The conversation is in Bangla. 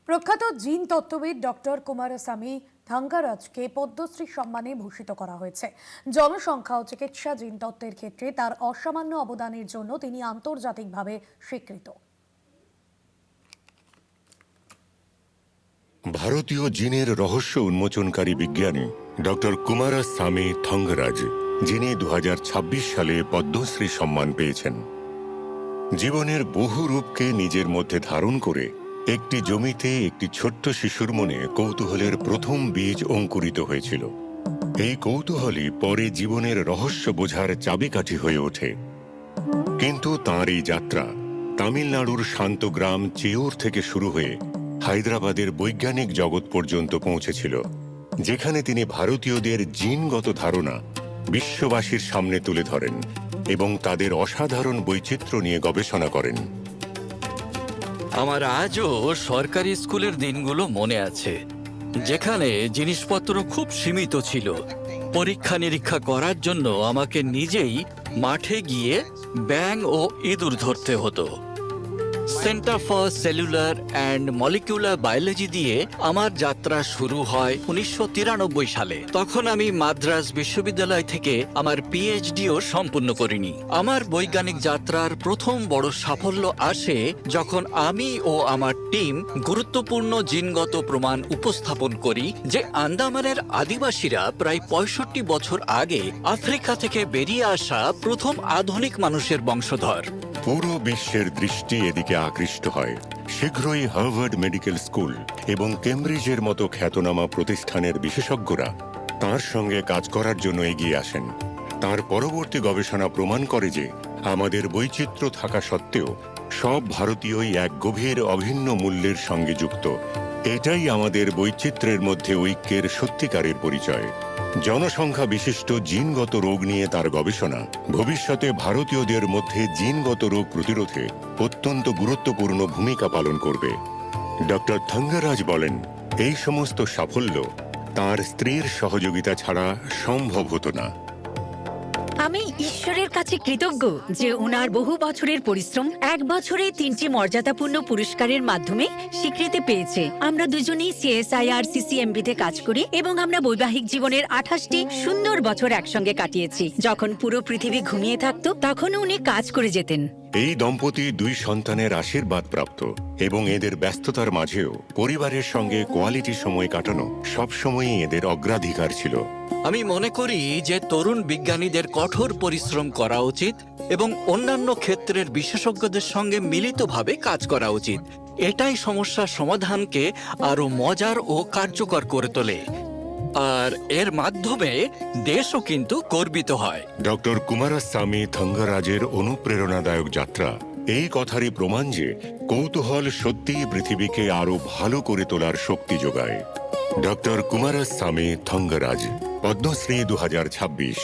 প্রখ্যাত জিন তত্ত্ববিদ ডক্টর কুমারস্বামী থাঙ্গারাজকে পদ্মশ্রী সম্মানে ভূষিত করা হয়েছে। জনসংখ্যা ও চিকিৎসা জিন তত্ত্বের ক্ষেত্রে তার অসামান্য অবদানের জন্য তিনি আন্তর্জাতিকভাবে স্বীকৃত। ভারতীয় জিনের রহস্য উন্মোচনকারী বিজ্ঞানী ডক্টর কুমারস্বামী থাঙ্গারাজ, যিনি 2026 সালে পদ্মশ্রী সম্মান পেয়েছেন, জীবনের বহু রূপকে নিজের মধ্যে ধারণ করে একটি জমিতে একটি ছোট্ট শিশুর মনে কৌতূহলের প্রথম বীজ অঙ্কুরিত হয়েছিল। এই কৌতূহলই পরে জীবনের রহস্য বোঝার চাবিকাঠি হয়ে ওঠে। কিন্তু তাঁর এই যাত্রা তামিলনাড়ুর শান্ত গ্রাম চেয়ুর থেকে শুরু হয়ে হায়দ্রাবাদের বৈজ্ঞানিক জগৎ পর্যন্ত পৌঁছেছিল, যেখানে তিনি ভারতীয়দের জিনগত ধারণা বিশ্ববাসীর সামনে তুলে ধরেন এবং তাদের অসাধারণ বৈচিত্র্য নিয়ে গবেষণা করেন। আমার আজও সরকারি স্কুলের দিনগুলো মনে আছে, যেখানে জিনিসপত্র খুব সীমিত ছিল। পরীক্ষা নিরীক্ষা করার জন্য আমাকে নিজেই মাঠে গিয়ে ব্যাঙ ও ইঁদুর ধরতে হতো। Centre for cellular and molecular biology দিয়ে আমার যাত্রা শুরু হয় 1993 সালে। তখন আমি মাদ্রাজ বিশ্ববিদ্যালয় থেকে আমার পিএইচডিও সম্পূর্ণ করিনি। আমার বৈজ্ঞানিক যাত্রার প্রথম বড় সাফল্য আসে যখন আমি ও আমার টিম গুরুত্বপূর্ণ জিনগত প্রমাণ উপস্থাপন করি যে আন্দামানের আদিবাসীরা প্রায় 65 বছর আগে আফ্রিকা থেকে বেরিয়ে আসা প্রথম আধুনিক মানুষের বংশধর। পুরো বিশ্বের দৃষ্টি এদিকে আকৃষ্ট হয়। শীঘ্রই হার্ভার্ড মেডিকেল স্কুল এবং কেমব্রিজের মতো খ্যাতনামা প্রতিষ্ঠানের বিশেষজ্ঞরা তাঁর সঙ্গে কাজ করার জন্য এগিয়ে আসেন। তার পরবর্তী গবেষণা প্রমাণ করে যে আমাদের বৈচিত্র্য থাকা সত্ত্বেও সব ভারতীয়ই এক গভীর অভিন্ন মূল্যের সঙ্গে যুক্ত। এটাই আমাদের বৈচিত্র্যের মধ্যে ঐক্যের সত্যিকারের পরিচয়। জনসংখ্যা বিশিষ্ট জিনগত রোগ নিয়ে তার গবেষণা ভবিষ্যতে ভারতীয়দের মধ্যে জিনগত রোগ প্রতিরোধে অত্যন্ত গুরুত্বপূর্ণ ভূমিকা পালন করবে। ডক্টর থাঙ্গারাজ বলেন, এই সমস্ত সাফল্য তার স্ত্রীর সহযোগিতা ছাড়া সম্ভব হতো না। আমি ঈশ্বরের কাছে কৃতজ্ঞ যে ওনার বহু বছরের পরিশ্রম 1 বছরে 3টি মর্যাদাপূর্ণ পুরস্কারের মাধ্যমে স্বীকৃতি পেয়েছে। আমরা দুজনেই CSIR CCMB-তে কাজ করি এবং আমরা বৈবাহিক জীবনের 28টি সুন্দর বছর একসঙ্গে কাটিয়েছি। যখন পুরো পৃথিবী ঘুমিয়ে থাকতো তখনও উনি কাজ করে যেতেন। এই দম্পতি 2 সন্তানের আশীর্বাদ প্রাপ্ত এবং এদের ব্যস্ততার মাঝেও পরিবারের সঙ্গে কোয়ালিটি সময় কাটানো সবসময়ই এদের অগ্রাধিকার ছিল। আমি মনে করি যে তরুণ বিজ্ঞানীদের কঠোর পরিশ্রম করা উচিত এবং অন্যান্য ক্ষেত্রের বিশেষজ্ঞদের সঙ্গে মিলিতভাবে কাজ করা উচিত। এটাই সমস্যার সমাধানকে আরো মজার ও কার্যকর করে তোলে, আর এর মাধ্যমে দেশও কিন্তু গর্বিত হয়। ডক্টর কুমারস্বামী থাঙ্গারাজের অনুপ্রেরণাদায়ক যাত্রা এই কথারই প্রমাণ যে কৌতূহল সত্যিই পৃথিবীকে আরো ভালো করে তোলার শক্তি যোগায়। ডক্টর কুমারস্বামী থাঙ্গারাজ, পদ্মশ্রী 2026।